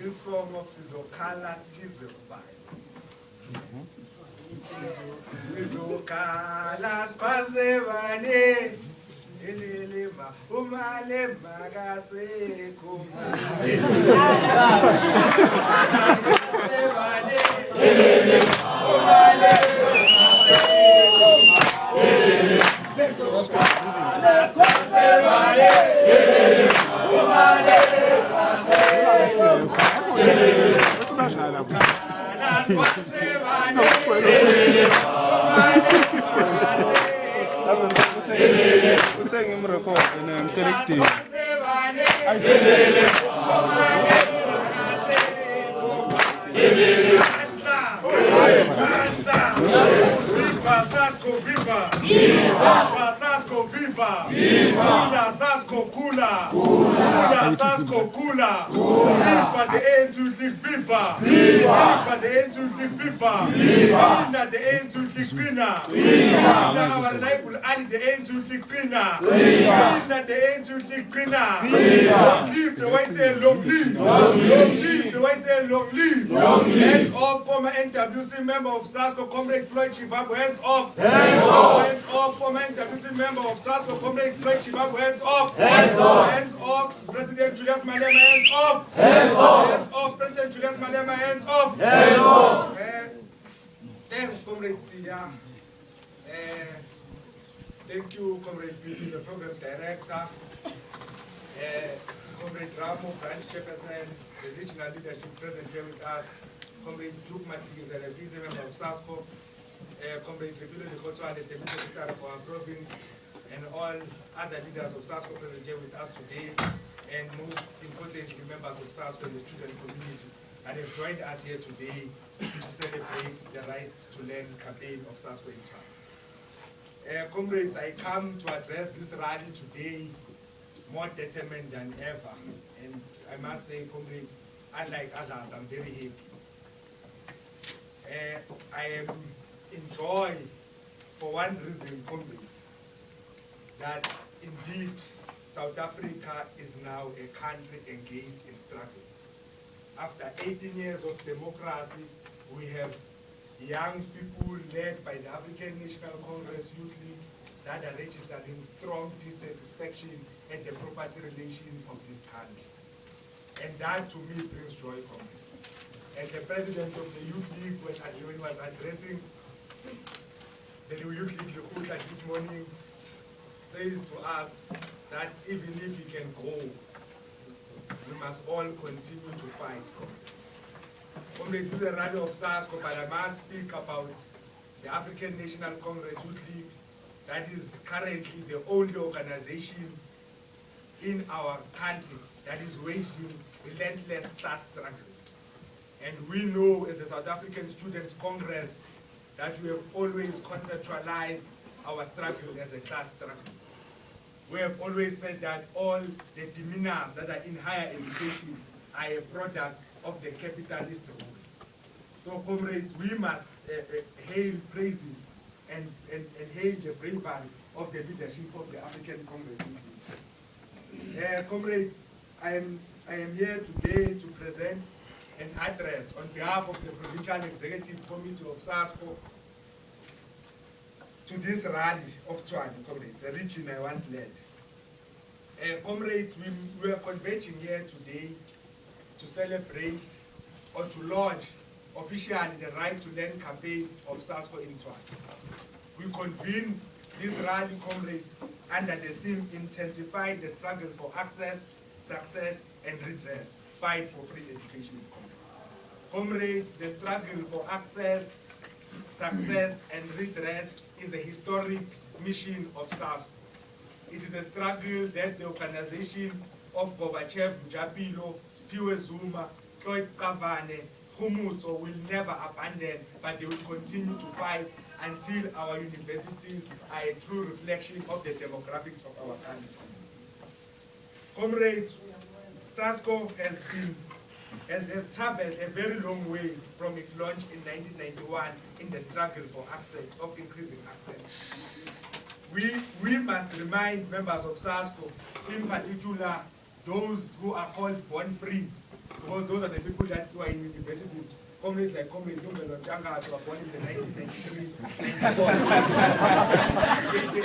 this song of Sizokala Skizobay. Sizokala Skwazevane. Elelema umale magase kuma. Skwazevane. Elelema umale magase kuma. Skwazevane. Elelema umale SASCO viva! Viva! SASCO kula! Kula! SASCO kula! Viva the ANC viva! Viva the ANC viva! Viva the ANC Krina! Viva our label Ali the ANC Krina! Viva the ANC Krina! Long live the white say long live! Long live the white say long live! Hands off former NWC member of SASCO Comrade Floyd Shivambu! Hands off! Hands off! Hands off former NWC member of SASCO Comrade Floyd Shivambu! Hands off! Hands off! Hands off! President Julius Malema! Hands off! Hands off! Hands off! President Julius Malema! Hands off! Hands off! Thanks, Comrade Sia. Thank you, Comrade Bibi, the Program Director. Comrade Ramo, Branch Chairperson, the regional leadership present here with us. Comrade Juk Matikizele, vice member of SASCO. Comrade Rebilo Tshwane, the Secretary for our province, and all other leaders of SASCO present here with us today, and most importantly, members of SASCO and the student community that have joined us here today to celebrate the Right to Learn campaign of SASCO in Tshwane. Comrades, I come to address this rally today more determined than ever, and I must say, comrades, unlike others, I'm very happy. I am in joy for one reason, comrades, that indeed South Africa is now a country engaged in struggle. After 18 years of democracy, we have young people led by the African National Congress Youth League that are registering strong dissatisfaction at the property relations of this country. And that to me brings joy, comrades. And the president of the Youth League, when he was addressing the Youth League this morning, says to us that even if we can go, we must all continue to fight, comrades. Comrades, this is a rally of SASCO, but I must speak about the African National Congress Youth League, that is currently the only organization in our country that is waging relentless class struggles. And we know as the South African Students' Congress that we have always conceptualized our struggle as a class struggle. We have always said that all the demeanors that are in higher education are a product of the capitalist rule. So, comrades, we must hail praises and hail the bravery of the leadership of the African Congress. Comrades, I am here today to present an address on behalf of the Provincial Executive Committee of SASCO to this rally of Tshwane, comrades, a region I once led. Comrades, we are convention here today to celebrate or to launch officially the Right to Learn campaign of SASCO in Tshwane. We convene this rally, comrades, under the theme Intensify the Struggle for Access, Success and Redress, Fight for Free Education. Comrades, the struggle for access, success and redress is a historic mission of SASCO. It is a struggle that the organization of Gorbachev, Japilo, Spiwe Zuma, Floyd Tshwane, Khumutso will never abandon, but they will continue to fight until our universities are a true reflection of the demographics of our country. Comrades, SASCO has traveled a very long way from its launch in 1991 in the struggle for access, of increasing access. We must remind members of SASCO, in particular those who are called born frees, Because those are the people that were in universities. Comrades like Comrade Ndumiso Mokako were born in the 1993s, 94.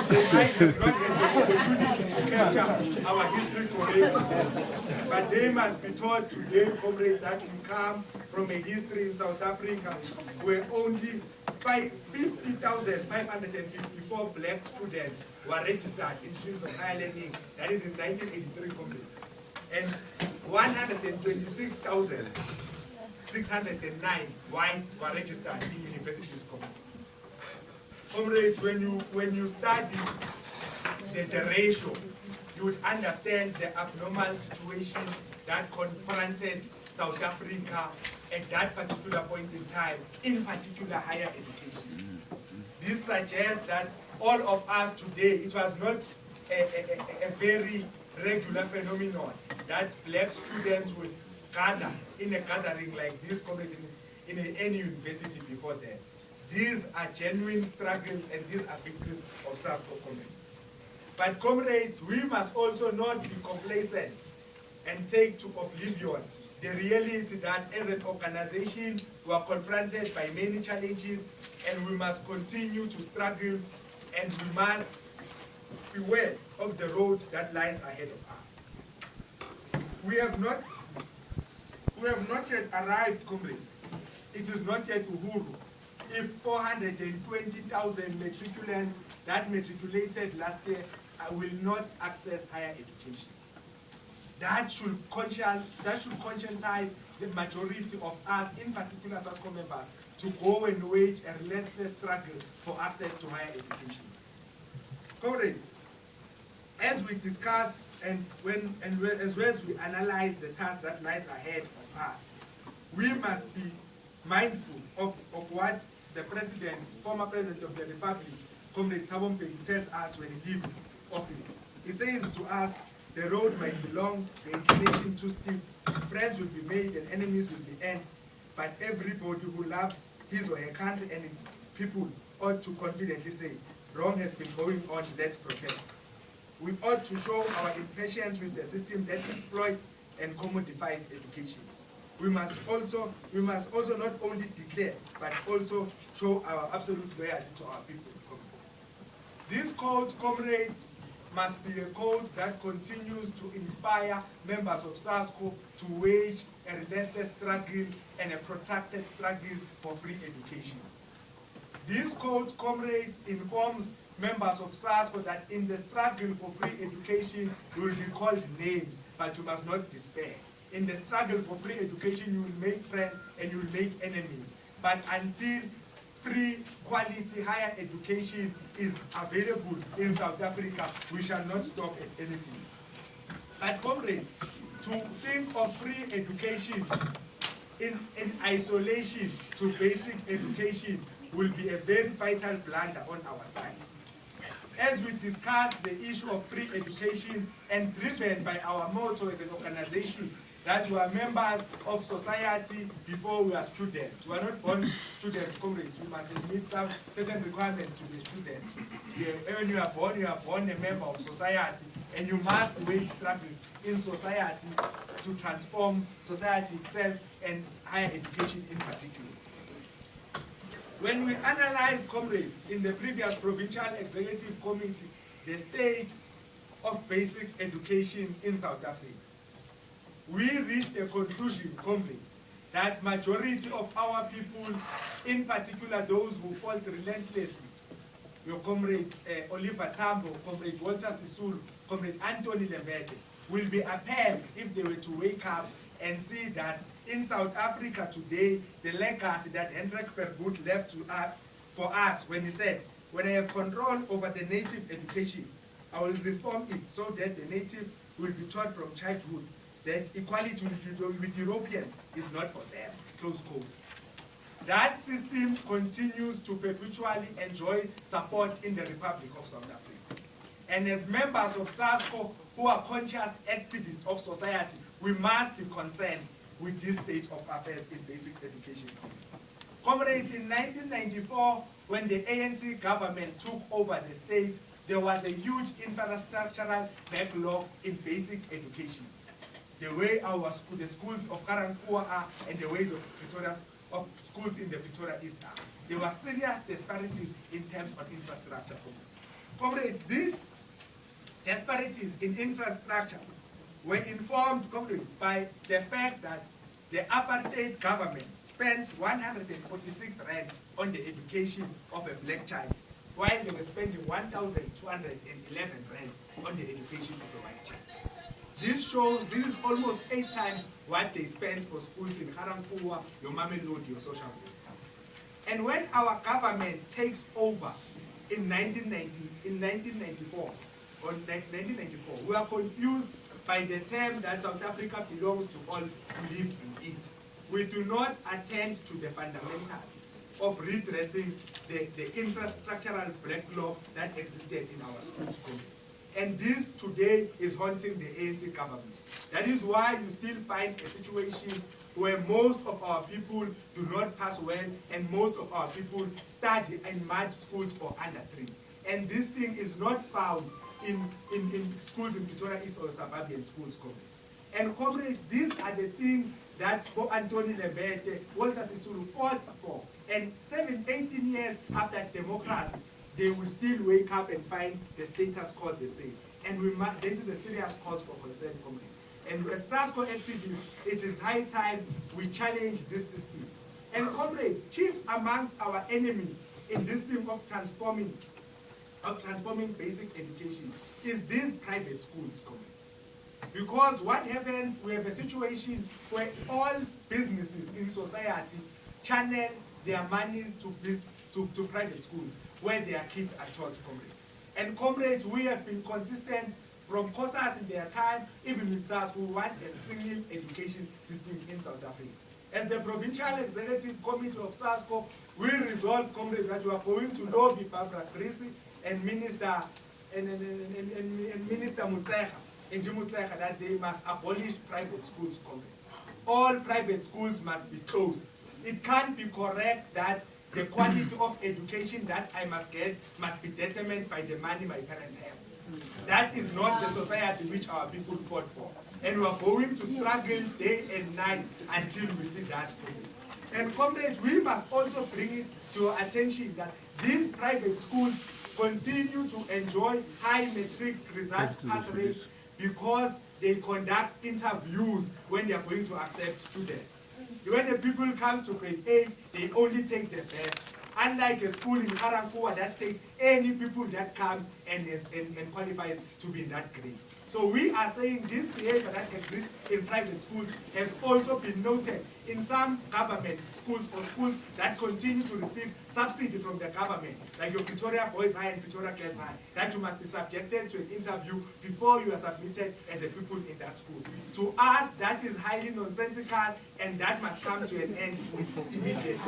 They might have not had the opportunity to capture our history correctly. But they must be taught today, comrades, that we come from a history in South Africa where only 50,554 black students were registered in streams of higher learning. That is in 1983, comrades. And 126,609 whites were registered in universities, comrades. Comrades, when you study the ratio, you would understand the abnormal situation that confronted South Africa at that particular point in time, in particular higher education. This suggests that all of us today, it was not a very regular phenomenon that black students would gather in a gathering like this, comrades, in any university before then. These are genuine struggles and these are victories of SASCO, comrades. But comrades, we must also not be complacent and take to oblivion the reality that as an organization we are confronted by many challenges and we must continue to struggle and we must beware of the road that lies ahead of us. We have not yet arrived, comrades. It is not yet Uhuru. If 420,000 matriculants that matriculated last year will not access higher education. That should conscientize the majority of us, in particular SASCO members, to go and wage a relentless struggle for access to higher education. Comrades, as we discuss and as well as we analyze the task that lies ahead of us, we must be mindful of what the former president of the Republic, Comrade Thabo Mbeki, tells us when he leaves office. He says to us, the road might be long, the inclination too steep, friends will be made and enemies will be end, but everybody who loves his or her country and its people ought to confidently say, wrong has been going on, let's protest. We ought to show our impatience with the system that exploits and commodifies education. We must also not only declare, but also show our absolute loyalty to our people. This code, comrade, must be a code that continues to inspire members of SASCO to wage a relentless struggle and a protracted struggle for free education. This code, comrades, informs members of SASCO that in the struggle for free education, you will be called names, but you must not despair. In the struggle for free education, you will make friends and you will make enemies. But until free, quality, higher education is available in South Africa, we shall not stop at anything. But comrades, to think of free education in isolation to basic education will be a very vital blunder on our side. As we discuss the issue of free education and driven by our motto as an organization that we are members of society before we are students. We are not born students, comrades. We must meet some certain requirements to be students. When you are born a member of society, and you must wage struggles in society to transform society itself and higher education in particular. When we analyze, comrades, in the previous Provincial Executive Committee, the state of basic education in South Africa, we reached a conclusion, comrades, that majority of our people, in particular those who fought relentlessly, your comrade Oliver Tambo, comrade Walter Sisulu, comrade Anthony Lembede, will be appalled if they were to wake up and see that in South Africa today, the legacy that Hendrik Verwoerd left for us when he said, when I have control over the native education, I will reform it so that the native will be taught from childhood that equality with Europeans is not for them, close quote. That system continues to perpetually enjoy support in the Republic of South Africa. And as members of SASCO who are conscious activists of society, we must be concerned with this state of affairs in basic education. Comrades, in 1994, when the ANC government took over the state, there was a huge infrastructural backlog in basic education. the way the schools of Karankua are and the ways of schools in the Pretoria East are. There were serious disparities in terms of infrastructure. Comrades, these disparities in infrastructure were informed, comrades, by the fact that the apartheid government spent 146 rand on the education of a black child, while they were spending 1,211 rand on the education of a white child. This is almost 8 times what they spent for schools in Karankua, your Mamelodi, your social media. And when our government takes over in 1994, we are confused by the term that South Africa belongs to all who live in it. We do not attend to the fundamentals of redressing the infrastructural backlog that existed in our schools. And this today is haunting the ANC government. That is why you still find a situation where most of our people do not pass well and most of our people study in mud schools or under trees. And this thing is not found in schools in Pretoria East or suburban schools, comrades. And comrades, these are the things that Bo Antoni Lebete, Walter Sisulu fought for. And 18 years after democracy, they will still wake up and find the status quo the same. And this is a serious cause for concern, comrades. And as SASCO activists, it is high time we challenge this system. And comrades, chief amongst our enemies in this thing of transforming basic education is these private schools, comrades. Because what happens, we have a situation where all businesses in society channel their money to private schools where their kids are taught, comrades. And comrades, we have been consistent from COSAS in their time, even with SARS, who want a single education system in South Africa. As the Provincial Executive Committee of SASCO, we resolved, comrades, that we are going to lobby Barbara Grisi and Minister Mutsecha that they must abolish private schools, comrades. All private schools must be closed. It can't be correct that the quality of education that I must get must be determined by the money my parents have. That is not the society which our people fought for. And we are going to struggle day and night until we see that. And comrades, we must also bring it to your attention that these private schools continue to enjoy high matric results pass rates because they conduct interviews when they are going to accept students. When the people come to grade 8, they only take the best. Unlike a school in Karankua that takes any people that come and qualifies to be in that grade. So we are saying this behavior that exists in private schools has also been noted in some government schools or schools that continue to receive subsidy from the government, like your Pretoria Boys High and Pretoria Girls High, that you must be subjected to an interview before you are submitted as a pupil in that school. To us, that is highly nonsensical, and that must come to an end immediately.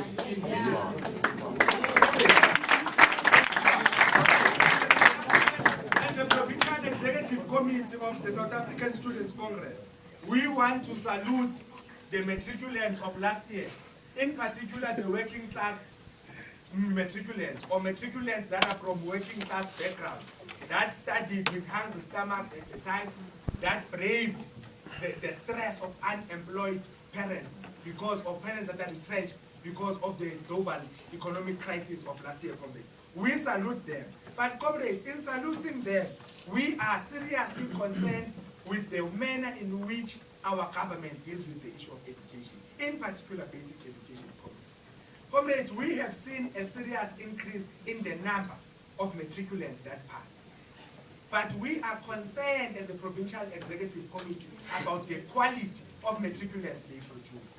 The Provincial Executive Committee of the South African Students' Congress, we want to salute the matriculants of last year, in particular the working class matriculants, or matriculants that are from working class background, that studied with hungry stomachs at the time, that braved the stress of unemployed parents, because of parents that are entrenched because of the global economic crisis of last year. We salute them. But comrades, in saluting them, we are seriously concerned with the manner in which our government deals with the issue of education, in particular basic education, comrades. Comrades, we have seen a serious increase in the number of matriculants that pass. But we are concerned as a Provincial Executive Committee about the quality of matriculants they produce.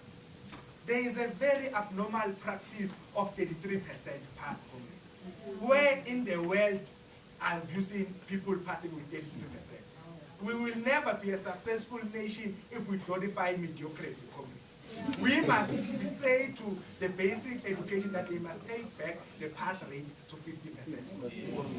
There is a very abnormal practice of 33% pass, comrades. Where in the world are you seeing people passing with 33%? We will never be a successful nation if we glorify mediocrity, comrades. We must say to the basic education that we must take back the pass rate to 50%.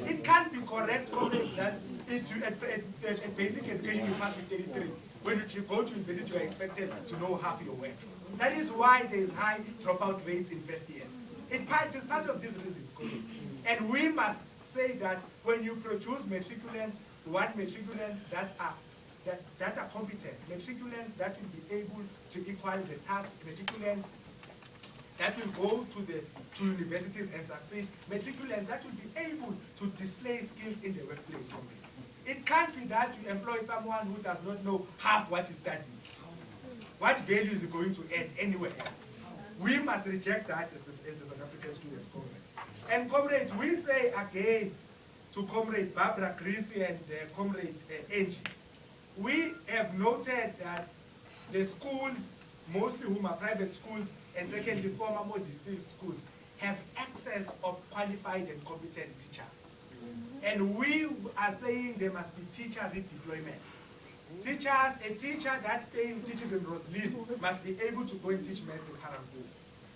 It can't be correct, comrades, that at basic education you pass with 33. When you go to university, you are expected to know half your work. That is why there is high dropout rates in first years. It is part of these reasons, comrades. And we must say that when you produce matriculants, matriculants that are that are competent, matriculants that will be able to equal the task, matriculants that will go to universities and succeed, matriculants that will be able to display skills in the workplace. It can't be that you employ someone who does not know half what he's studying. What value is he going to add anywhere else? We must reject that as the South African Students' Congress. And comrades, we say again to Comrade Barbara Greasy and Comrade Angie, we have noted that the schools, mostly whom are private schools, and secondly, former more deceived schools, have access of qualified and competent teachers. And we are saying there must be teacher redeployment. Teachers, a teacher that teaches in Roslyn must be able to go and teach maths in Harambu.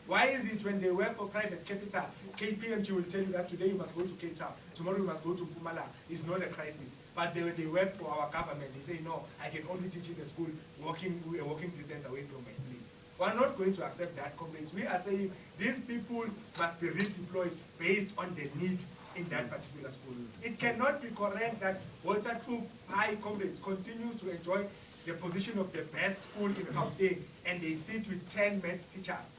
Why is it when they work for private capital, KPMG will tell you that today you must go to Cape Town, tomorrow you must go to Mpumalanga? It's not a crisis. But they work for our government. They say, no, I can only teach in the school walking distance away from my place. We are not going to accept that, comrades. We are saying these people must be redeployed based on the need in that particular school. It cannot be correct that Waterkloof High, comrades, continues to enjoy the position of the best school in Gauteng, and they sit with 10 math teachers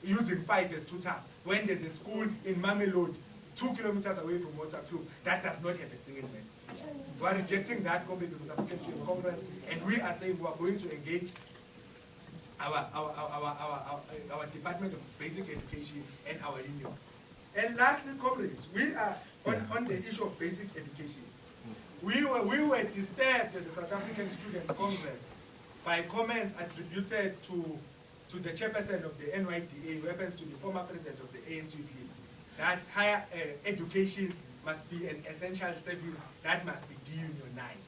using 5 as tutors, when there's a school in Mamelodi 2 kilometers away from Waterkloof that does not have a single math teacher. We are rejecting that, comrades, in the South African Student Congress, and we are saying we are going to engage our Department of Basic Education and our union. And lastly, comrades, we are on the issue of basic education. We were disturbed at the South African Students' Congress by comments attributed to the chairperson of the NYDA, who happens to be former president of the ANC League, that higher education must be an essential service that must be deunionized.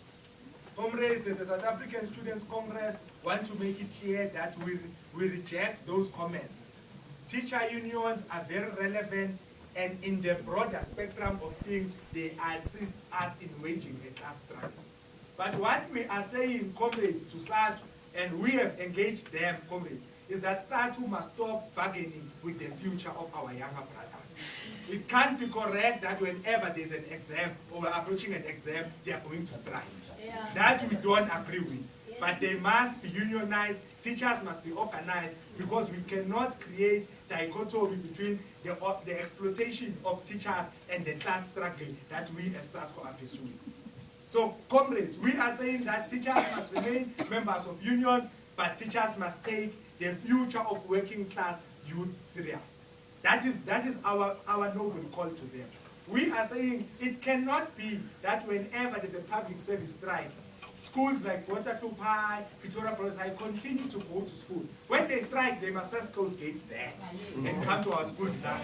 Comrades, the South African Students' Congress want to make it clear that we reject those comments. Teacher unions are very relevant, and in the broader spectrum of things, they assist us in waging a class struggle. But what we are saying, comrades, to SATU, and we have engaged them, comrades, is that SATU must stop bargaining with the future of our younger brothers. It can't be correct that whenever there's an exam or we're approaching an exam, they are going to strike. Yeah. That we don't agree with. Yeah. But they must be unionized, teachers must be organized, because we cannot create dichotomy between the exploitation of teachers and the class struggle that we as SASCO are pursuing. So, comrades, we are saying that teachers must remain members of unions, but teachers must take the future of working class youth serious. That is our noble call to them. We are saying it cannot be that whenever there's a public service strike, schools like Waterkloof High, Pretoria Provincial High continue to go to school. When they strike, they must first close gates there and come to our schools last.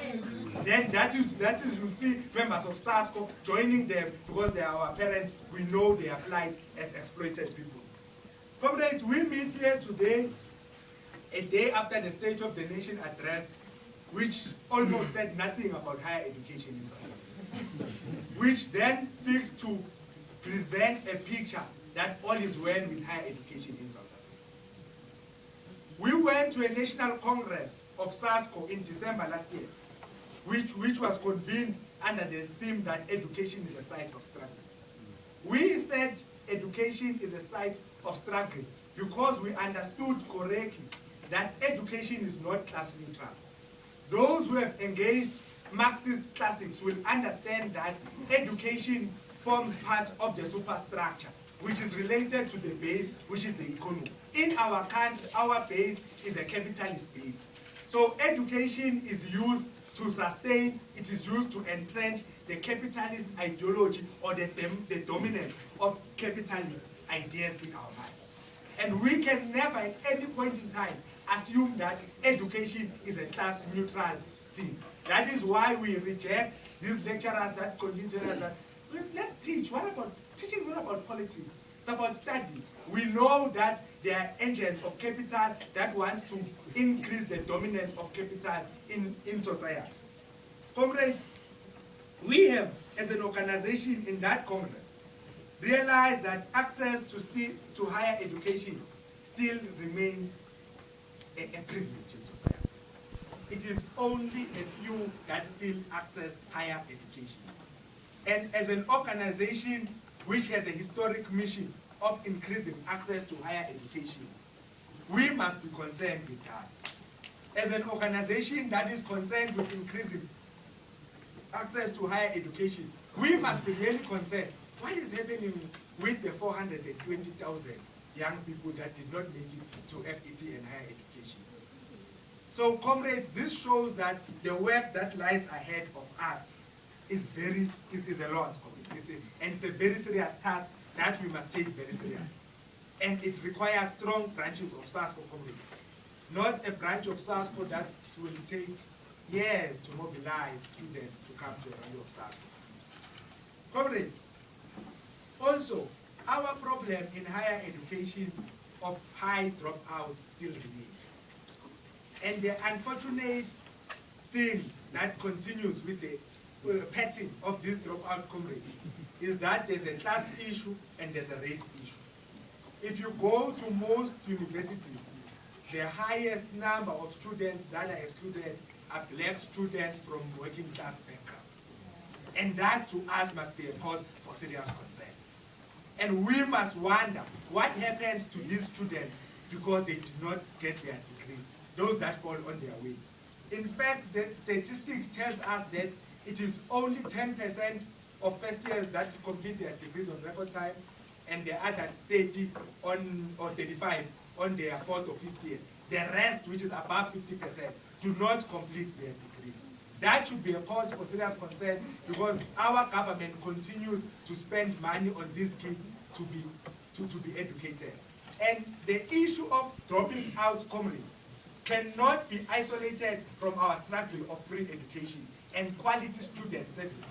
Then that is you'll see members of SASCO joining them because they are our parents. We know they are plight as exploited people. Comrades, we meet here today, a day after the State of the Nation address, which almost said nothing about higher education in South Africa, which then seeks to present a picture that all is well with higher education in South Africa. We went to a national congress of SASCO in December last year, which was convened under the theme that education is a site of struggle. We said education is a site of struggle because we understood correctly that education is not class neutral. Those who have engaged Marxist classics will understand that education forms part of the superstructure, which is related to the base, which is the economy. In our country, our base is a capitalist base. So education is used to sustain, it is used to entrench the capitalist ideology or the dominance of capitalist ideas in our lives. And we can never at any point in time assume that education is a class neutral thing. That is why we reject these lecturers that continue to tell us that, let's teach. What about, teaching is not about politics, it's about study. We know that there are agents of capital that wants to increase the dominance of capital in society. Comrades, we have, as an organization in that congress, realized that access to higher education still remains a privilege in society. It is only a few that still access higher education. And as an organization which has a historic mission of increasing access to higher education. We must be concerned with that. As an organization that is concerned with increasing access to higher education, we must be really concerned. What is happening with the 420,000 young people that did not make it to FET and higher education? So, comrades, this shows that the work that lies ahead of us is a lot. And it's a very serious task that we must take very serious. And it requires strong branches of SASCO, comrades. Not a branch of SASCO that will take years to mobilize students to come to a rally of SASCO. Comrades, also, our problem in higher education of high dropouts still remains. And the unfortunate thing that continues with the pattern of this dropout, comrades, is that there's a class issue and there's a race issue. If you go to most universities, the highest number of students that are excluded are black students from working class background. And that to us must be a cause for serious concern. And we must wonder what happens to these students because they did not get their degrees, those that fall on their ways. In fact, the statistics tells us that it is only 10% of first years that complete their degrees on record time, and the other 30 or 35 on their fourth or fifth year. The rest, which is above 50%, do not complete their degrees. That should be a cause for serious concern because our government continues to spend money on these kids to be educated. And the issue of dropping out, comrades, cannot be isolated from our struggle of free education and quality student services.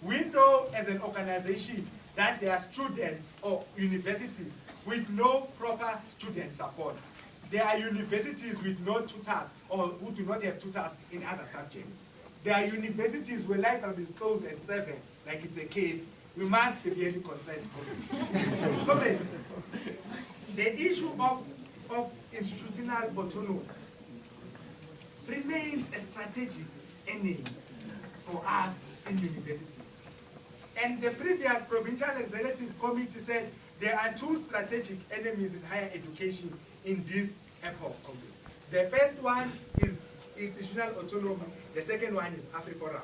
We know as an organization that there are students or universities with no proper student support. There are universities with no tutors or who do not have tutors in other subjects. There are universities where libraries close at 7, like it's a cave. We must be really concerned. Comrades, the issue of institutional autonomy remains a strategic enemy for us in universities. And the previous Provincial Executive Committee said there are two strategic enemies in higher education in this epoch. The first one is institutional autonomy, the second one is AfriForum.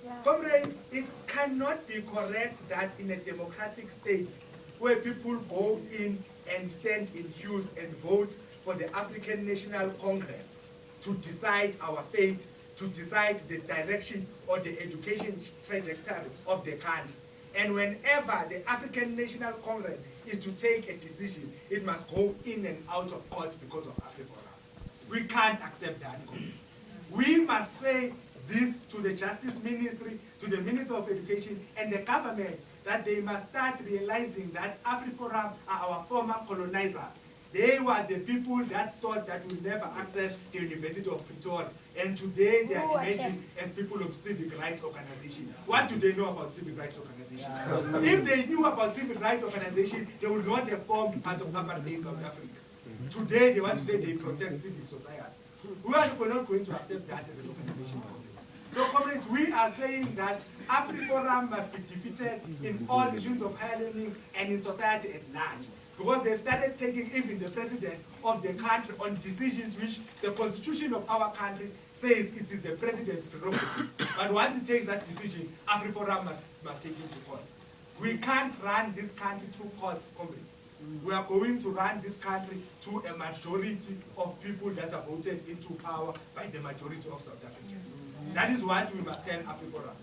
Yeah. Comrades, it cannot be correct that in a democratic state where people go in and stand in queues and vote for the African National Congress to decide our fate, to decide the direction or the education trajectory of the country. And whenever the African National Congress is to take a decision, it must go in and out of court because of AfriForum. We can't accept that. We must say this to the Justice Ministry, to the Minister of Education, and the government, that they must start realizing that AfriForum are our former colonizers. They were the people that thought that we'll never access the University of Pretoria. And today they are imagined as people of civic rights organization. What do they know about civic rights organization? If they knew about civic rights organization, they would not have formed part of apartheid South Africa. Today they want to say they protect civil society. We are not going to accept that as an organization. So, comrades, we are saying that AfriForum must be defeated in all issues of higher learning and in society at large. Because they've started taking even the president of the country on decisions which the constitution of our country says it is the president's prerogative. But once he takes that decision, AfriForum must take him to court. We can't run this country through court, comrades. We are going to run this country to a majority of people that are voted into power by the majority of South Africans. That is what we must tell AfriForum.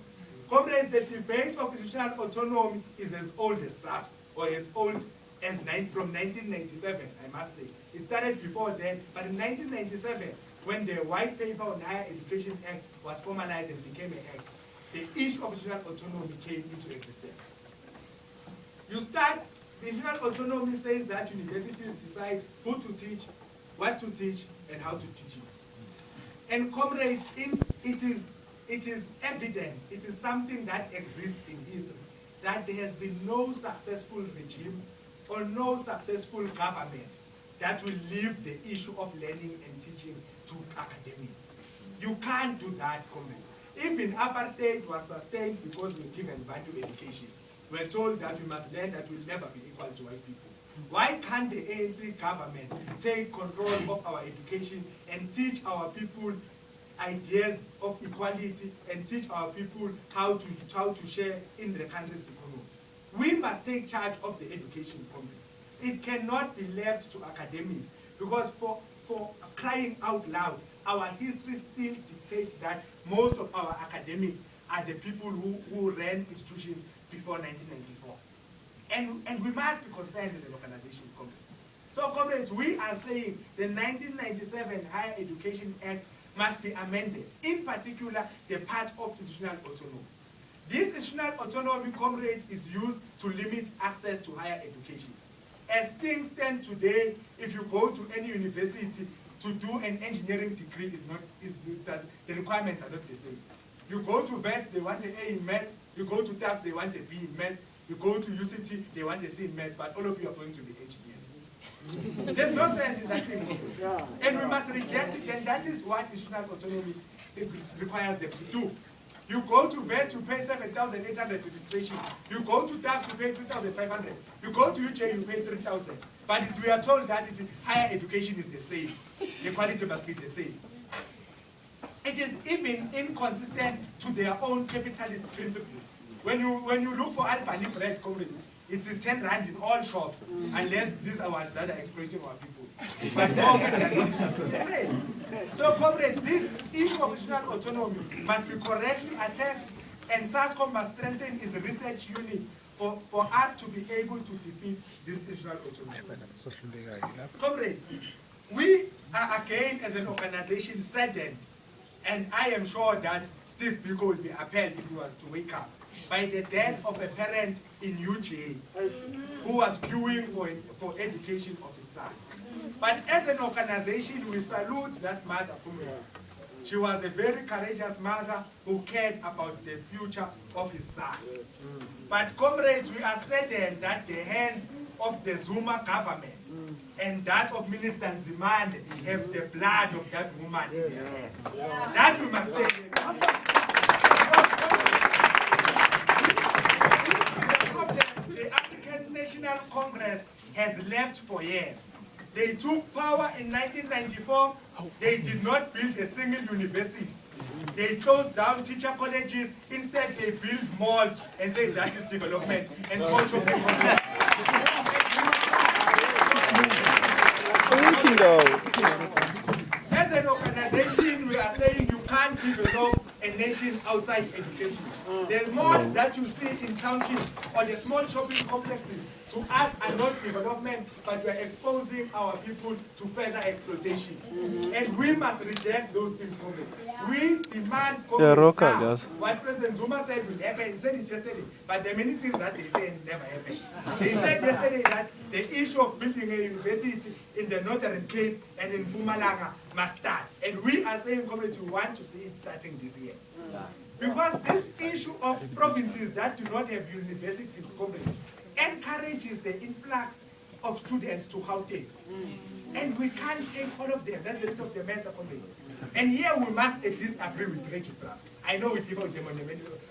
Comrades, the debate of institutional autonomy is as old as SASCO, or as old as from 1997, I must say. It started before then, but in 1997, when the White Paper on Higher Education Act was formalized and became an act, the issue of institutional autonomy came into existence. The institutional autonomy says that universities decide who to teach, what to teach, and how to teach it. And comrades, it is evident, it is something that exists in history, that there has been no successful regime or no successful government that will leave the issue of learning and teaching to academics. You can't do that, comrades. Even apartheid was sustained because we were given value education. were told that we must learn that we'll never be equal to white people. Why can't the ANC government take control of our education and teach our people ideas of equality and teach our people how to share in the country's economy? We must take charge of the education complex. It cannot be left to academics, because for crying out loud, our history still dictates that most of our academics are the people who ran institutions before 1994. And we must be concerned as an organization, comrades. So, comrades, we are saying the 1997 Higher Education Act must be amended, in particular the part of institutional autonomy. This institutional autonomy, comrades, is used to limit access to higher education. As things stand today, if you go to any university to do an engineering degree, the requirements are not the same. You go to VET, they want an A in maths. You go to TAFE, they want a B in maths. You go to UCT, they want a C in maths, but all of you are going to be engineers. There's no sense in that thing. And we must reject it, and that is what institutional autonomy requires them to do. You go to VET to pay 7,800 registration. You go to TAFE to pay 2,500. You go to UJ, you pay 3,000. But we are told that higher education is the same. The quality must be the same. It is even inconsistent to their own capitalist principle. When you look for Albany bread, comrades, it is 10 rand in all shops, unless these are ones that are exploiting our people. But more often than not, the same. So, comrades, this issue of institutional autonomy must be correctly attacked, and SASCO must strengthen its research unit for us to be able to defeat this institutional autonomy. Comrades, we are again, as an organization, saddened, and I am sure that Steve Biko will be appalled if he was to wake up, by the death of a parent in UJ who was queuing for education of his son. But as an organization, we salute that mother. She was a very courageous mother who cared about the future of his son. But comrades, we are saddened that the hands of the Zuma government and that of Minister Nzimande have the blood of that woman in their hands. That we must say. The African National Congress has left for years. They took power in 1994. They did not build a single university. They closed down teacher colleges. Instead, they built malls and said that is development and social development. As an organization, we are saying you can't develop a nation outside education. The malls that you see in townships or the small shopping complexes, to us are not development, but we are exposing our people to further exploitation. And we must reject those things. We demand what President Zuma said will happen. He said it yesterday, but there are many things that they say never happened. They said yesterday that the issue of building a university in the Northern Cape and in Mpumalanga must start. And we are saying, community, we want to see it starting this year. Because this issue of provinces that do not have universities, community, encourages the influx of students to Gauteng. And we can't take all of them. That's the rest of the men's community. And here we must at least agree with the registrar. I know we differ with them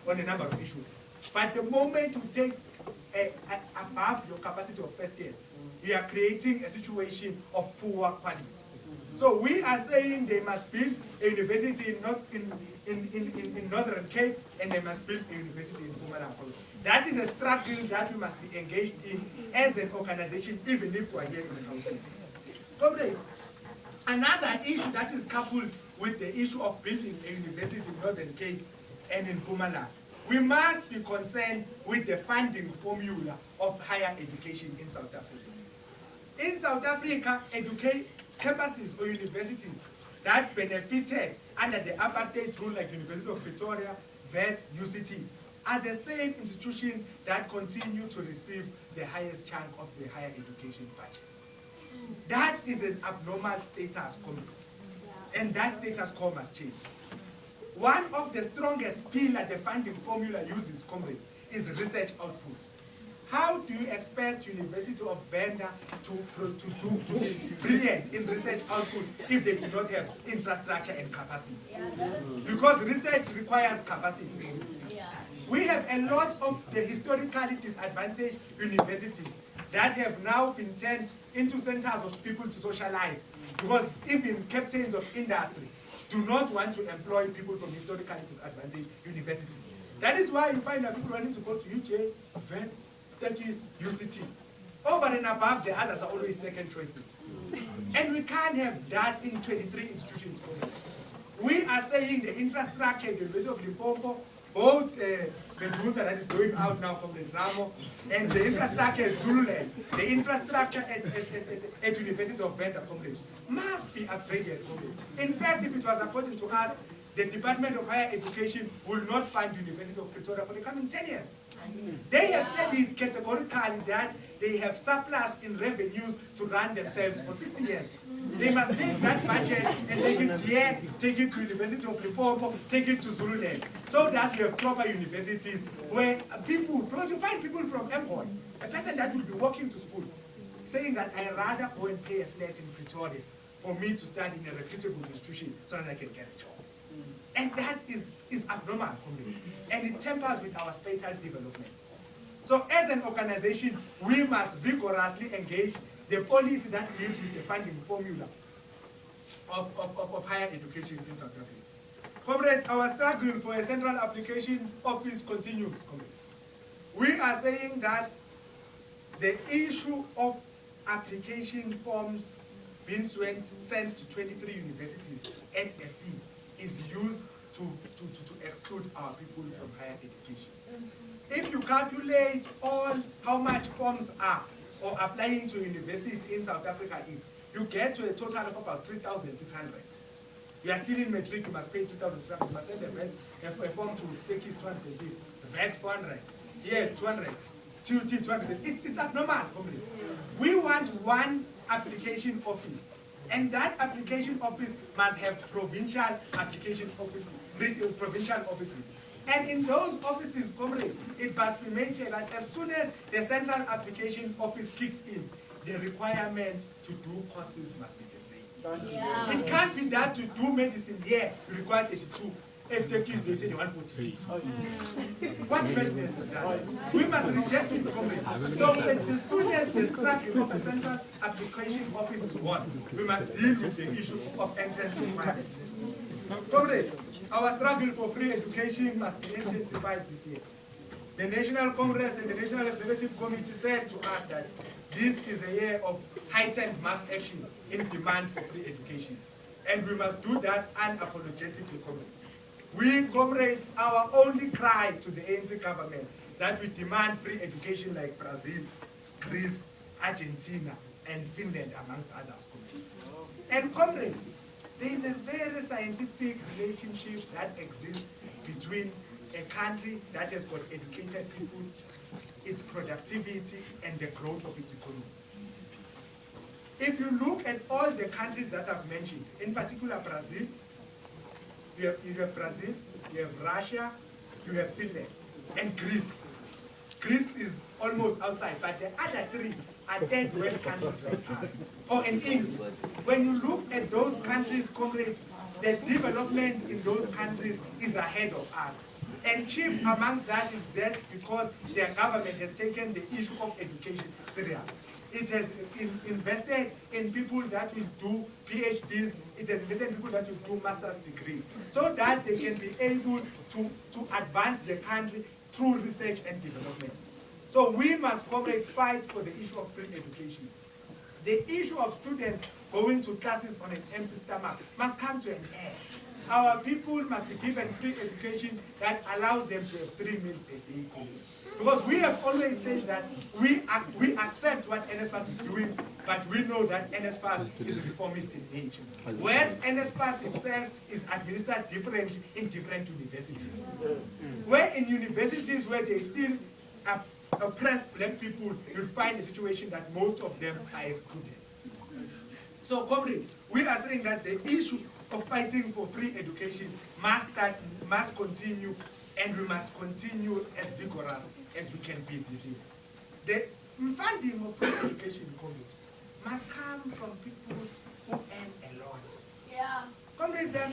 on a number of issues. But the moment you take above your capacity of first years, you are creating a situation of poor quality. So we are saying they must build a university in Northern Cape, and they must build a university in Mpumalanga. That is a struggle that we must be engaged in as an organization, even if we are here in the country. Comrades, another issue that is coupled with the issue of building a university in Northern Cape and in Mpumalanga, we must be concerned with the funding formula of higher education in South Africa. In South Africa, campuses or universities that benefited under the apartheid rule, like University of Pretoria, VET, UCT, are the same institutions that continue to receive the highest chunk of the higher education budget. That is an abnormal status quo, and that status quo must change. One of the strongest pillars the funding formula uses, comrades, is research output. How do you expect University of Venda to be brilliant in research output if they do not have infrastructure and capacity? Because research requires capacity. We have a lot of the historically disadvantaged universities that have now been turned into centers of people to socialize, because even captains of industry do not want to employ people from historically disadvantaged universities. That is why you find that people wanting to go to UJ, Vent, Turkish, UCT. Over and above, the others are always second choices. And we can't have that in 23 institutions. We are saying the infrastructure at the University of Limpopo, both MEDUNSA that is going out now from the Ramo, and the infrastructure at Zululand, the infrastructure at University of Venda must be upgraded. In fact, if it was according to us, the Department of Higher Education will not fund University of Pretoria for the coming 10 years. They have said it categorically that they have surplus in revenues to run themselves for 60 years. They must take that budget and take it here, take it to University of Limpopo, take it to Zululand, so that we have proper universities where people, because you find people from Empire, a person that will be walking to school, saying that I rather go and pay a flat in Pretoria for me to study in a reputable institution so that I can get a job. And that is abnormal, and it tempers with our spatial development. So as an organization, we must vigorously engage the policy that deals with the funding formula of higher education in South Africa. Comrades, our struggle for a central application office continues, comrades. We are saying that the issue of application forms being sent to 23 universities at a fee is used to exclude our people from higher education. If you calculate all how much forms are or applying to university in South Africa is, you get to a total of about 3,600. You are still in matric, you must pay 2,600. You must send a form to take his 250, VAT 400, yeah, 200, TUT 200. It's abnormal, comrades. We want one application office. And that application office must have provincial application offices, provincial offices. And in those offices, comrades, it must be made clear that as soon as the central application office kicks in, the requirements to do courses must be the same. Yeah. It can't be that to do medicine here, you require 82. If the kids, they say they want 46. What madness is that? We must reject it, comrades. So as soon as the struggle of a central application office is won, we must deal with the issue of entrance requirements. Comrades, our struggle for free education must be intensified this year. The National Congress and the National Executive Committee said to us that this is a year of heightened mass action in demand for free education. And we must do that unapologetically, comrades. We, comrades, our only cry to the ANC government that we demand free education like Brazil, Greece, Argentina, and Finland, amongst others, comrades. And comrades, there is a very scientific relationship that exists between a country that has got educated people, its productivity, and the growth of its economy. If you look at all the countries that I've mentioned, in particular Brazil, you have Brazil, you have Russia, you have Finland, and Greece. Greece is almost outside, but the other three are third world countries like us. Or in England. When you look at those countries, comrades, the development in those countries is ahead of us. And chief amongst that is that because their government has taken the issue of education serious. It has invested in people that will do PhDs, it has invested in people that will do master's degrees, so that they can be able to advance the country through research and development. So we must, comrades, fight for the issue of free education. The issue of students going to classes on an empty stomach must come to an end. Our people must be given free education that allows them to have 3 meals a day. Because we have always said that we accept what NSFAS is doing, but we know that NSFAS is reformist in nature. Whereas NSFAS itself is administered differently in different universities. Where in universities where they still oppress black people, you'll find a situation that most of them are excluded. So, comrades, we are saying that the issue of fighting for free education must continue, and we must continue as vigorous as we can be this year. the funding of free education must come from people who earn a lot. Yeah. Comrades, there are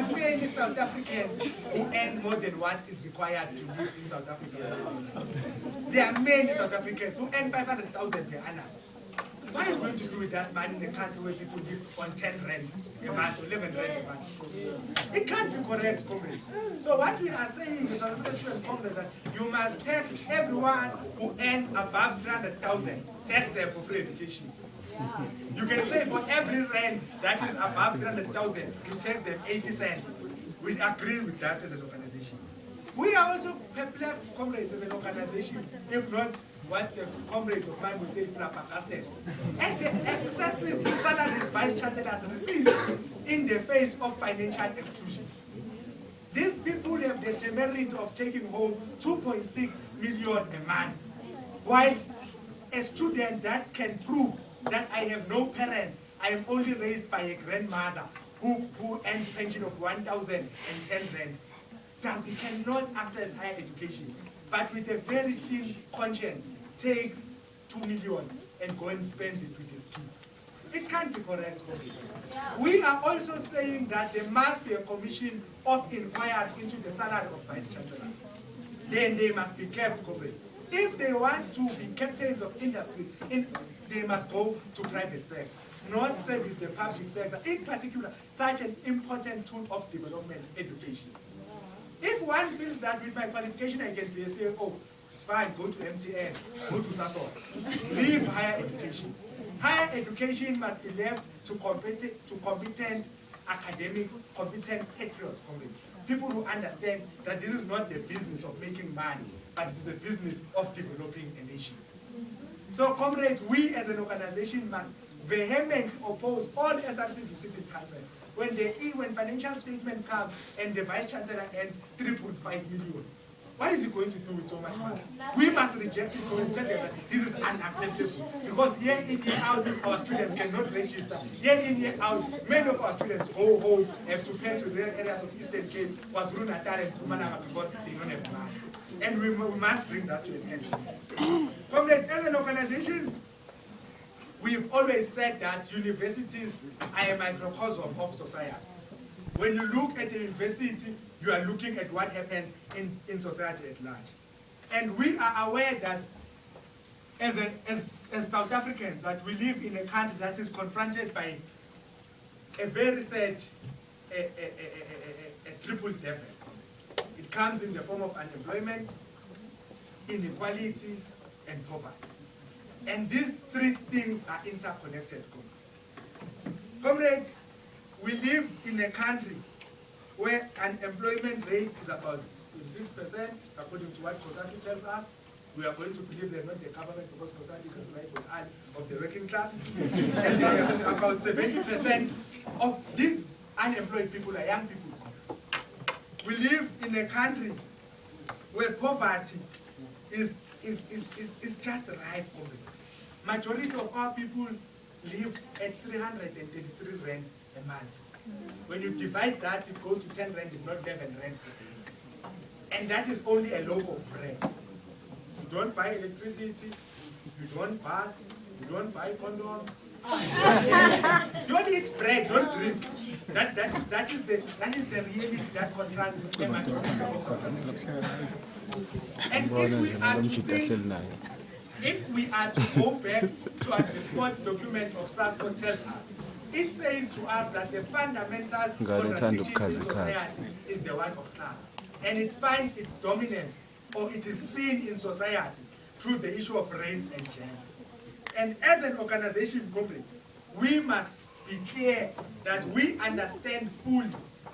many South Africans who earn more than what is required to live in South Africa. There are many South Africans who earn 500,000 per annum. What are you going to do with that money in a country where people live on 10 rand a month or 11 rand a month? It can't be correct, comrades. So what we are saying is, that you must tax everyone who earns above 300,000, tax them for free education. Yeah. You can say for every rand that is above 300,000, you tax them 80 cents. We agree with that as an organization. We are also perplexed, comrades, as an organization, if not what the comrade of mine would say, flabbergasted. And the excessive salaries vice chancellors receive in the face of financial exclusion. These people have the temerity of taking home 2.6 million a month, while a student that can prove that I have no parents, I am only raised by a grandmother who earns pension of 1,010 rand, thus we cannot access higher education, but with a very thin conscience takes 2 million and go and spends it with his kids. It can't be correct. We are also saying that there must be a commission of inquiry into the salary of vice chancellors. Then they must be kept covered. If they want to be captains of industries, they must go to private sector, not service the public sector, in particular, such an important tool of development, education. If one feels that with my qualification I can be a CFO, it's fine, go to MTN, go to SASCO, leave higher education. Higher education must be left to competent academics, competent patriots, people who understand that this is not the business of making money, but it is the business of developing a nation. So, comrades, we as an organization must vehemently oppose all SRCs who sit in council. When financial statement comes and the vice chancellor earns 3.5 million, what is he going to do with so much money? We must reject it and tell them that this is unacceptable. Because year in, year out, our students cannot register. Year in, year out, many of our students go home, have to pay to the areas of Eastern Cape, KwaZulu-Natal and Mpumalanga because they don't have money. And we must bring that to an end. Comrades, as an organization, we've always said that universities are a microcosm of society. When you look at the university, you are looking at what happens in society at large. And we are aware that as South Africans, that we live in a country that is confronted by a very sad triple devil. It comes in the form of unemployment, inequality, and poverty. And these three things are interconnected. Comrades, we live in a country where unemployment rate is about 6%, according to what COSATU tells us. We are going to believe they're not the government because COSATU is employed with all of the working class. And about 70% of these unemployed people are young people. We live in a country where poverty is just rife. Majority of our people live at 333 rand a month. When you divide that, it goes to 10 rand, if not 11 rand a day. And that is only a loaf of bread. You don't buy electricity, you don't bath, you don't buy condoms. Don't eat bread, don't drink. That is the reality that confronts a majority of South Africans. And if we are to go back to what the spot document of SASCO tells us, it says to us that the fundamental contradiction in society is the one of class. And it finds its dominance, or it is seen in society, through the issue of race and gender. And as an organization, we must be clear that we understand fully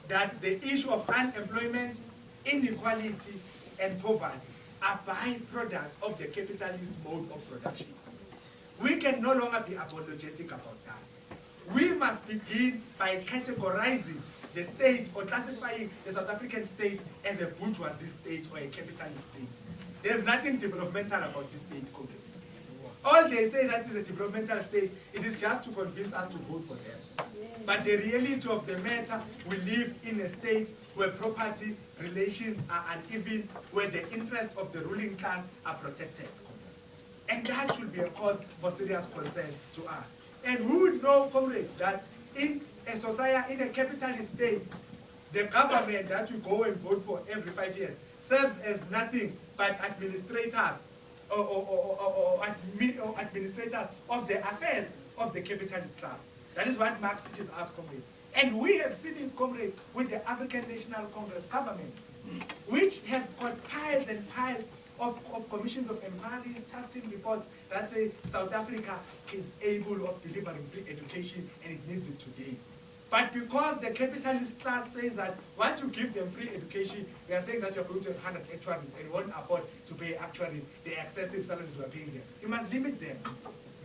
that the issue of unemployment, inequality, and poverty are byproducts of the capitalist mode of production. We can no longer be apologetic about that. We must begin by categorizing the state or classifying the South African state as a bourgeoisie state or a capitalist state. There's nothing developmental about this state, comrades. All they say that is a developmental state, it is just to convince us to vote for them. But the reality of the matter, we live in a state where property relations are uneven, where the interests of the ruling class are protected. And that should be a cause for serious concern to us. And we would know, comrades, that in a society, in a capitalist state, the government that we go and vote for every 5 years serves as nothing but administrators or administrators of the affairs of the capitalist class. That is what Marx teaches us, comrades. And we have seen it, comrades, with the African National Congress government, which have got piles and piles of commissions of inquiries, testing reports that say South Africa is able of delivering free education and it needs it today. But because the capitalist class says that once you give them free education, we are saying that you're going to have 100 actuaries and won't afford to pay actuaries the excessive salaries we're paying them. You must limit them,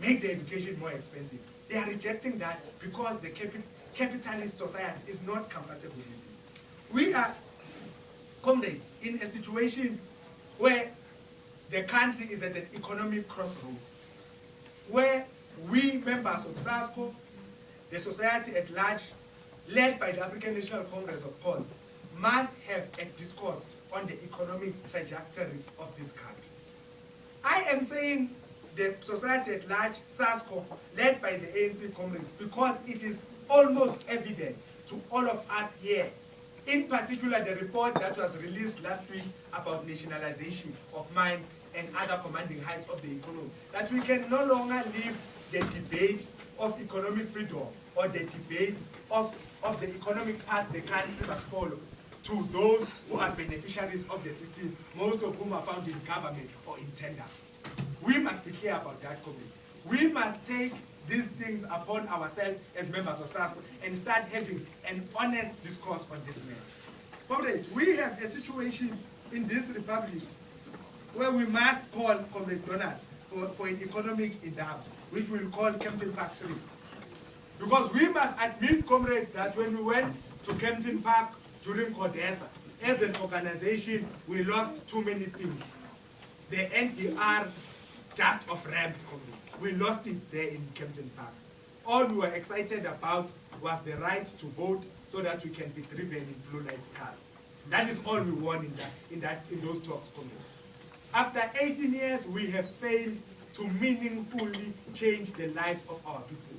make the education more expensive. They are rejecting that because the capitalist society is not comfortable with it. We are, comrades, in a situation where the country is at an economic crossroad, where we members of SASCO, the society at large, led by the African National Congress, of course, must have a discourse on the economic trajectory of this country. I am saying the society at large, SASCO, led by the ANC comrades, because it is almost evident to all of us here, in particular the report that was released last week about nationalization of mines and other commanding heights of the economy, that we can no longer leave the debate of economic freedom or the debate of the economic path the country must follow to those who are beneficiaries of the system, most of whom are found in government or in tenders. We must be clear about that, comrades. We must take these things upon ourselves as members of SASCO and start having an honest discourse on this matter. Comrades, we have a situation in this republic where we must call Comrade Donald for an economic endeavor, which we'll call Kempton Park 3. Because we must admit, comrades, that when we went to Kempton Park during CODESA, as an organization, we lost too many things. The NDR just off-ramped, comrades. We lost it there in Kempton Park. All we were excited about was the right to vote so that we can be driven in blue light cars. That is all we won in those talks, comrades. After 18 years, we have failed to meaningfully change the lives of our people.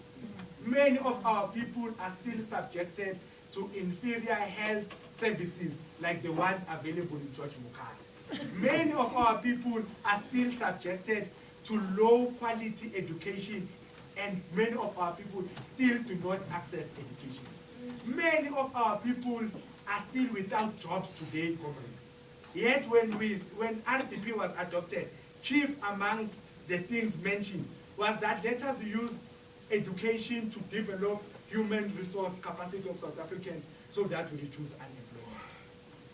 Many of our people are still subjected to inferior health services like the ones available in George Mokako. Many of our people are still subjected to low quality education, and many of our people still do not access education. Many of our people are still without jobs today, comrades. Yet when RDP was adopted, chief amongst the things mentioned was that let us use education to develop human resource capacity of South Africans so that we reduce unemployment.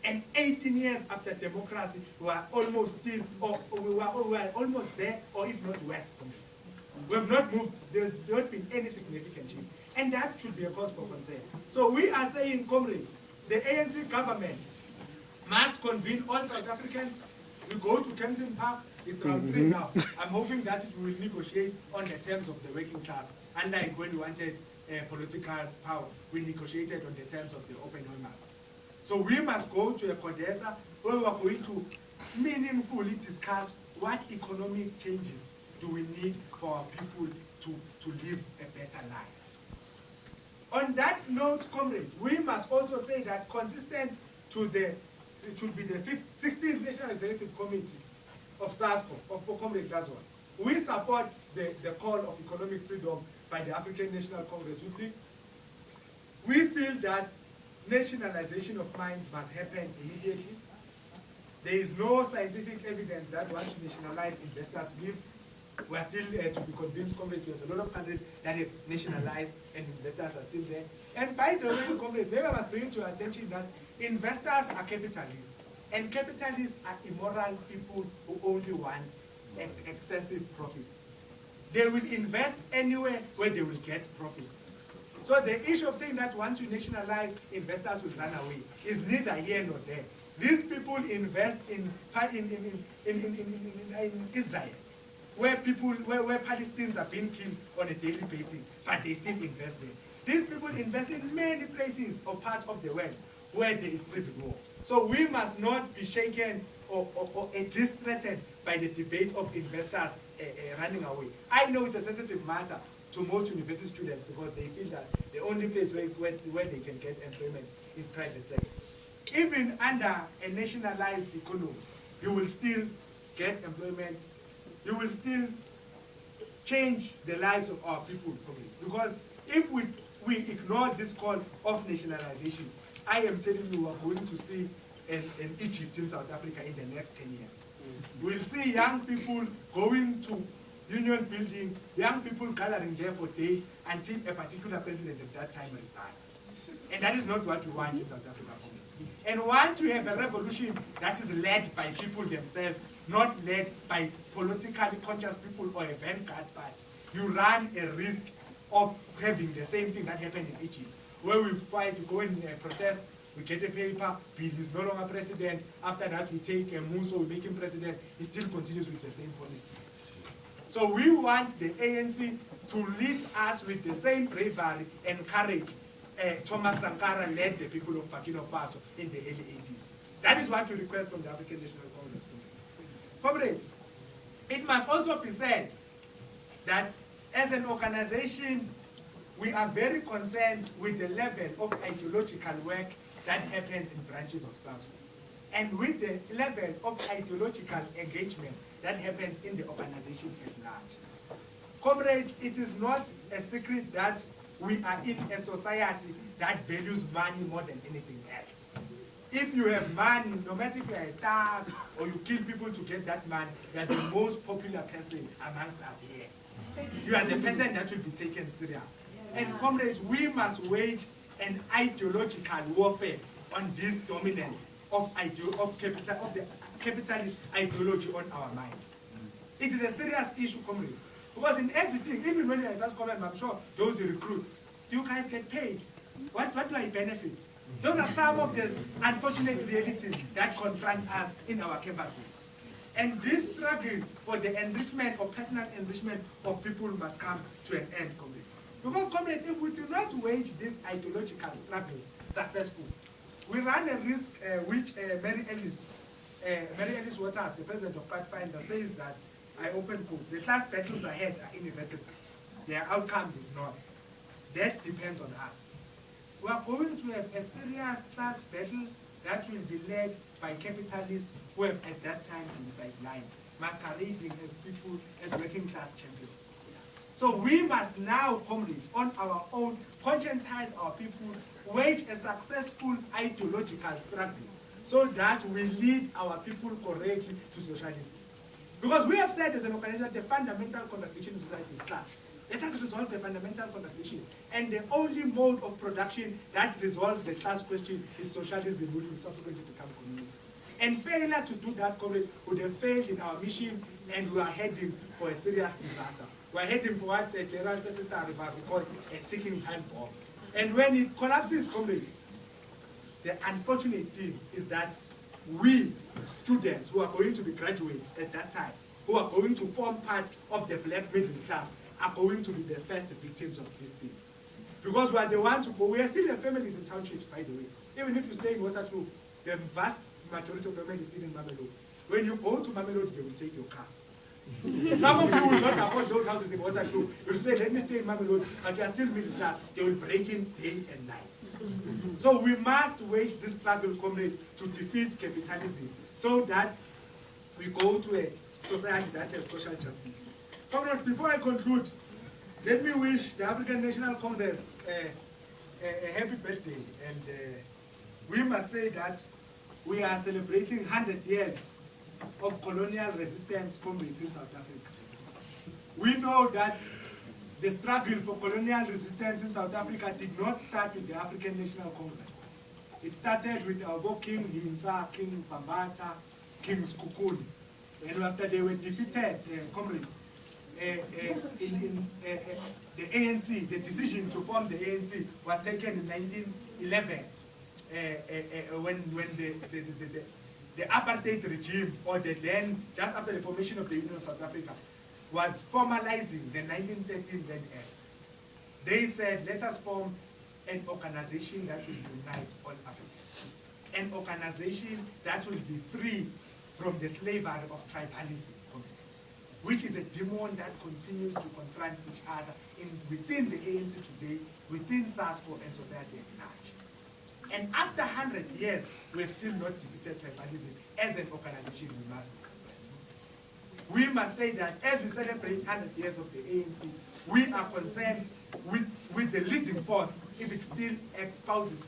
And 18 years after democracy, we are almost still, we are almost there, or if not worse. We have not moved. There's not been any significant change. And that should be a cause for concern. So we are saying, comrades, the ANC government must convene all South Africans. We go to Kempton Park. It's round 3 now. I'm hoping that we will negotiate on the terms of the working class. Unlike when we wanted political power, we negotiated on the terms of the open owners. So we must go to a CODESA where we are going to meaningfully discuss what economic changes do we need for our people to live a better life. On that note, comrades, we must also say that consistent to it should be the 16th National Executive Committee of SASCO, of Comrade Gazwan. We support the call of economic freedom by the African National Congress. We feel that nationalization of mines must happen immediately. There is no scientific evidence that once you nationalize, investors leave. We are still to be convinced, comrades. We have a lot of countries that have nationalized and investors are still there. And by the way, comrades, maybe I must bring to your attention that investors are capitalists, and capitalists are immoral people who only want excessive profits. They will invest anywhere where they will get profits. So the issue of saying that once you nationalize, investors will run away is neither here nor there. These people invest in Israel, where Palestinians are being killed on a daily basis, but they still invest there. These people invest in many places or parts of the world where there is civil war. So we must not be shaken or at least threatened by the debate of investors running away. I know it's a sensitive matter to most university students because they feel that the only place where they can get employment is private sector. Even under a nationalized economy, you will still get employment, you will still change the lives of our people, because if we ignore this call of nationalization, I am telling you, we are going to see an Egypt in South Africa in the next 10 years. We'll see young people going to union building, young people gathering there for days until a particular president at that time resigns. And that is not what we want in South Africa. And once you have a revolution that is led by people themselves, not led by politically conscious people or a vanguard party, you run a risk of having the same thing that happened in Egypt, where we fight to go and protest, we get a paper, Bill is no longer president, after that we take Muso, we make him president, he still continues with the same policy. So we want the ANC to lead us with the same bravery and courage Thomas Sankara led the people of Burkina Faso in the early 80s. That is what we request from the African National Congress. Comrades, it must also be said that as an organization, we are very concerned with the level of ideological work that happens in branches of SASCO, and with the level of ideological engagement that happens in the organization at large. Comrades, it is not a secret that we are in a society that values money more than anything else. If you have money, no matter if you are a thug or you kill people to get that money, you are the most popular person amongst us here. You are the person that will be taken serious. And comrades, we must wage an ideological warfare on this dominance of the capitalist ideology on our minds. It is a serious issue, comrades. Because in everything, even when you're a SASCO member, I'm sure those you recruit, do you guys get paid? What do I benefit? Those are some of the unfortunate realities that confront us in our campuses. And this struggle for the enrichment or personal enrichment of people must come to an end, comrades. Because, comrades, if we do not wage these ideological struggles successful, we run a risk which Mary Ellis Waters, the president of Pathfinder, says that, I open quote, the class battles ahead are inevitable. Their outcomes is not. That depends on us. We are going to have a serious class battle that will be led by capitalists who have at that time been sidelined, masquerading as people, as working class champions. So we must now, comrades, on our own, conscientize our people, wage a successful ideological struggle so that we lead our people correctly to socialism. Because we have said as an organization that the fundamental contradiction in society is class. Let us resolve the fundamental contradiction. And the only mode of production that resolves the class question is socialism, which will subsequently become communism. And failure to do that, comrades, would have failed in our mission, and we are heading for a serious disaster. We are heading for what General Secretary calls a ticking time bomb. And when it collapses, comrades, the unfortunate thing is that we, students who are going to be graduates at that time, who are going to form part of the black middle class, are going to be the first victims of this thing. Because we are the ones who go, we are still the families in townships, by the way. Even if you stay in Waterloo, the vast majority of families still in Mamelodi. When you go to Mamelodi, they will take your car. Some of you will not afford those houses in Waterloo. You will say, let me stay in Mamelodi, but you are still middle class. They will break in day and night. So we must wage this struggle, comrades, to defeat capitalism so that we go to a society that has social justice. Comrades, before I conclude, let me wish the African National Congress a happy birthday. And we must say that we are celebrating 100 years of colonial resistance, comrades, in South Africa. We know that the struggle for colonial resistance in South Africa did not start with the African National Congress. It started with our King Hintsa, King Bambata, King Skukuni. And after they were defeated, comrades, the ANC, the decision to form the ANC was taken in 1911 when the apartheid regime, or the then, just after the formation of the Union of South Africa, was formalizing the 1913 Land Act. They said, let us form an organization that will unite all Africans. An organization that will be free from the slavery of tribalism, which is a demon that continues to confront each other within the ANC today, within SASCO and society at large. And after 100 years, we have still not defeated tribalism. As an organization, we must be concerned. We must say that as we celebrate 100 years of the ANC, we are concerned with the leading force if it still espouses